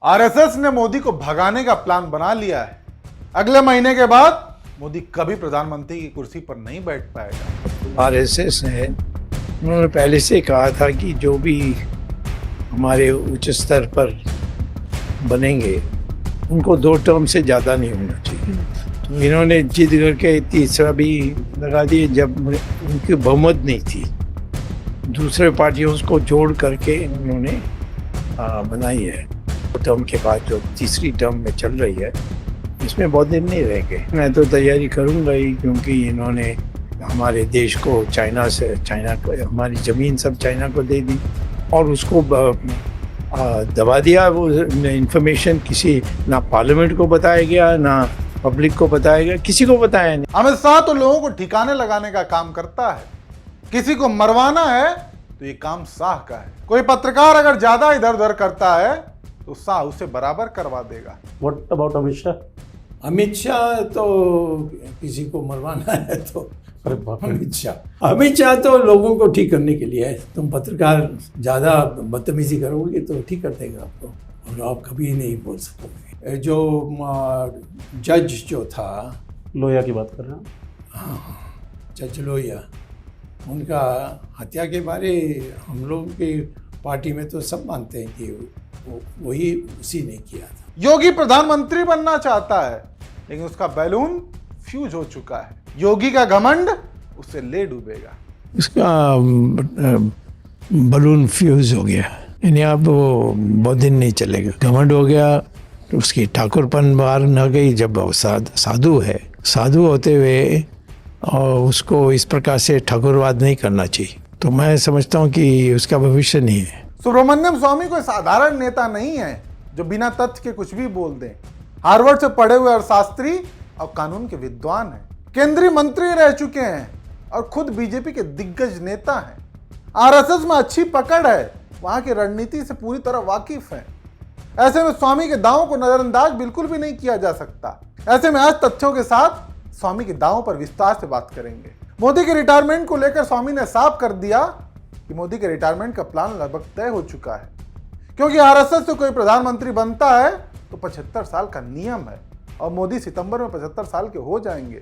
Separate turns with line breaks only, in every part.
RSS ने मोदी को भगाने का प्लान बना लिया है। अगले महीने के बाद मोदी कभी प्रधानमंत्री की कुर्सी पर नहीं बैठ पाएगा।
आरएसएस ने उन्होंने पहले से कहा था कि जो भी हमारे उच्च स्तर पर बनेंगे उनको 2 टर्म से ज़्यादा नहीं होना चाहिए। तो इन्होंने जिद करके तीसरा भी लगा दिया जब उनकी बहुमत नहीं थी। दूसरे पार्टियों को जोड़ करके उन्होंने बनाई है। 2 टर्म के बाद जो तीसरी टर्म में चल रही है इसमें बहुत दिन नहीं रहेंगे। मैं तो तैयारी करूँगा ही, क्योंकि इन्होंने हमारे देश को चाइना को हमारी ज़मीन सब चाइना को दे दी और उसको दबा दिया। वो इंफॉर्मेशन किसी ना पार्लियामेंट को बताया गया ना पब्लिक को बताया गया, किसी को बताया नहीं।
अमित शाह तो लोगों को ठिकाने लगाने का काम करता है, किसी को मरवाना है तो ये काम शाह का है। कोई पत्रकार अगर ज्यादा इधर उधर करता है तो शाह उसे बराबर करवा देगा।
What about Amit Shah?
अमित शाह तो किसी को मरवाना है तो
अरे बाप रे।
अमित शाह तो लोगों को ठीक करने के लिए है। तुम पत्रकार ज़्यादा बदतमीजी करोगे तो ठीक कर देगा आपको, और आप कभी नहीं बोल सकोगे। जो जज जो था,
लोहिया की बात कर रहे हैं?
जज लोहिया, उनका हत्या के बारे हम लोग की पार्टी में तो सब मानते हैं कि वही उसी ने किया था।
योगी प्रधानमंत्री बनना चाहता है, लेकिन उसका बैलून फ्यूज हो चुका है। योगी का घमंड उसे ले डूबेगा।
उसका बलून फ्यूज हो गया, यानी अब वो बहुत दिन नहीं चलेगा। घमंड हो गया, उसकी ठाकुरपन बाहर न गई। जब वो साधु है, साधु होते हुए और उसको इस प्रकार से ठाकुरवाद नहीं करना चाहिए। तो मैं समझता हूँ कि उसका भविष्य नहीं है।
सुब्रमण्यम स्वामी कोई साधारण नेता नहीं है जो बिना तथ्य के कुछ भी बोल दे। हार्वर्ड से पढ़े हुए अर्थशास्त्री और कानून के विद्वान हैं, केंद्रीय मंत्री रह चुके हैं और खुद बीजेपी के दिग्गज नेता हैं। आरएसएस में अच्छी पकड़ है, वहां की रणनीति से पूरी तरह वाकिफ है। ऐसे में स्वामी के दावों को नजरअंदाज बिल्कुल भी नहीं किया जा सकता। ऐसे में आज तथ्यों के साथ स्वामी के दावों पर विस्तार से बात करेंगे। मोदी के रिटायरमेंट को लेकर स्वामी ने साफ कर दिया कि मोदी के रिटायरमेंट का प्लान लगभग तय हो चुका है, क्योंकि आरएसएस से कोई प्रधानमंत्री बनता है तो 75 साल का नियम है और मोदी सितंबर में 75 साल के हो जाएंगे।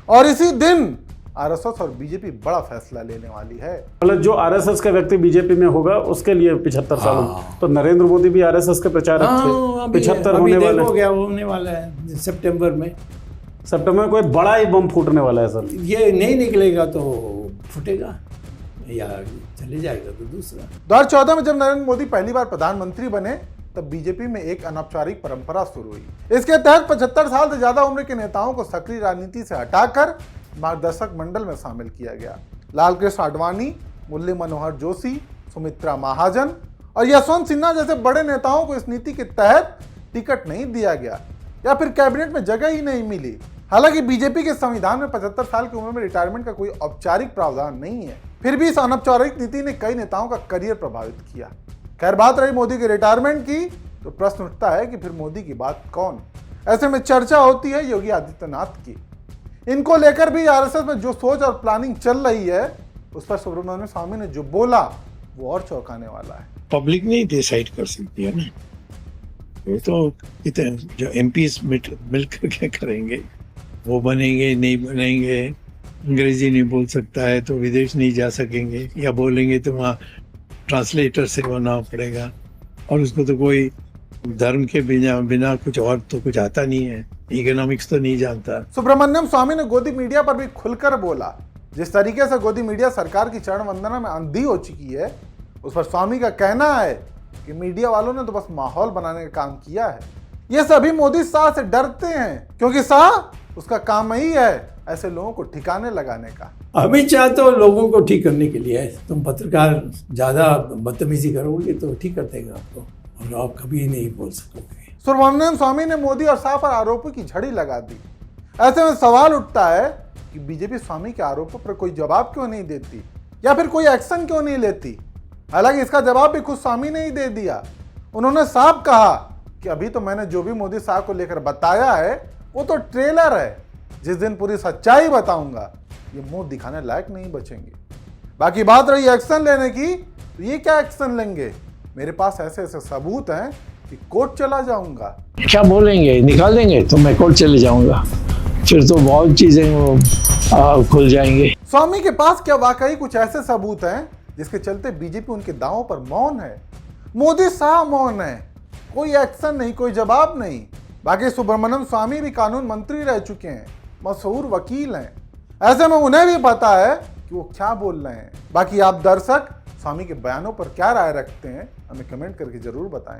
और इसी दिन आरएसएस और बीजेपी बड़ा फैसला लेने वाली है।
मतलब जो आरएसएस का व्यक्ति बीजेपी में होगा उसके लिए 75 साल। तो नरेंद्र मोदी भी आरएसएस के प्रचारक थे। 75
होने वाला है सितंबर में।
सितंबर में कोई बड़ा ही बम फूटने वाला है सर।
ये नहीं निकलेगा तो फूटेगा या चले जाएगा तो दूसरा।
2014 में जब नरेंद्र मोदी पहली बार प्रधानमंत्री बने तब बीजेपी में एक अनौपचारिक परंपरा शुरू हुई। इसके तहत 75 साल से ज्यादा उम्र के नेताओं को सक्रिय राजनीति से हटाकर मार्गदर्शक मंडल में शामिल किया गया। लालकृष्ण आडवाणी, मुरली मनोहर जोशी, सुमित्रा महाजन और यशवंत सिन्हा जैसे बड़े नेताओं को इस नीति के तहत टिकट नहीं दिया गया या फिर कैबिनेट में जगह ही नहीं मिली। हालांकि बीजेपी के संविधान में 75 साल की उम्र में रिटायरमेंट का कोई औपचारिक प्रावधान नहीं है, फिर भी इस अनौपचारिक नीति ने कई नेताओं का करियर प्रभावित किया। खैर, बात रही मोदी के रिटायरमेंट की तो प्रश्न उठता है कि फिर मोदी की बात कौन? ऐसे में चर्चा होती है योगी आदित्यनाथ की। इनको लेकर भी आरएसएस में जो सोच और प्लानिंग चल रही है उस पर सुब्रमण्यम स्वामी ने जो बोला वो और चौंकाने वाला है।
पब्लिक नहीं डिसाइड कर सकती है ना, ये तो जो एमपीज मिल करके करेंगे। वो बनेंगे नहीं बनेंगे, अंग्रेजी नहीं बोल सकता है तो विदेश नहीं जा सकेंगे, या बोलेंगे तो वहाँ ट्रांसलेटर से बनाना पड़ेगा। और उसको तो कोई धर्म के बिना कुछ और तो कुछ आता नहीं है, इकोनॉमिक्स तो नहीं जानता।
सुब्रमण्यम स्वामी ने गोदी मीडिया पर भी खुलकर बोला। जिस तरीके से गोदी मीडिया सरकार की चरण वंदना में अंधी हो चुकी है, उस पर स्वामी का कहना है कि मीडिया वालों ने तो बस माहौल बनाने का काम किया है। ये सभी मोदी शाह से डरते हैं, क्योंकि शाह उसका काम ही है ऐसे लोगों को ठिकाने लगाने का।
अमित शाह तो लोगों को ठीक करने के लिए है। तुम पत्रकार ज्यादा बदतमीजी करोगे तो ठीक कर देगा आपको, और आप कभी नहीं बोल सकोगे।
सुब्रमण्यम स्वामी ने मोदी और शाह पर आरोपों की झड़ी लगा दी। ऐसे में सवाल उठता है कि बीजेपी स्वामी के आरोपों पर कोई जवाब क्यों नहीं देती या फिर कोई एक्शन क्यों नहीं लेती। हालांकि इसका जवाब भी खुद स्वामी ने ही दे दिया। उन्होंने साफ कहा कि अभी तो मैंने जो भी मोदी शाह को लेकर बताया है वो तो ट्रेलर है, जिस दिन पूरी सच्चाई बताऊंगा ये मुंह दिखाने लायक नहीं बचेंगे। बाकी बात रही एक्शन लेने की, तो ये क्या एक्शन लेंगे? मेरे पास ऐसे ऐसे सबूत हैं कि कोर्ट चला जाऊंगा।
क्या बोलेंगे, निकाल देंगे तो मैं कोर्ट चले जाऊंगा, फिर तो बहुत चीजें खुल जाएंगे।
स्वामी के पास क्या वाकई कुछ ऐसे सबूत हैं जिसके चलते बीजेपी उनके दावों पर मौन है? मोदी साहब मौन है, कोई एक्शन नहीं, कोई जवाब नहीं। बाकी सुब्रमण्यम स्वामी भी कानून मंत्री रह चुके हैं, मशहूर वकील हैं, ऐसे में उन्हें भी पता है कि वो क्या बोल रहे हैं। बाकी आप दर्शक स्वामी के बयानों पर क्या राय रखते हैं, हमें कमेंट करके जरूर बताएं।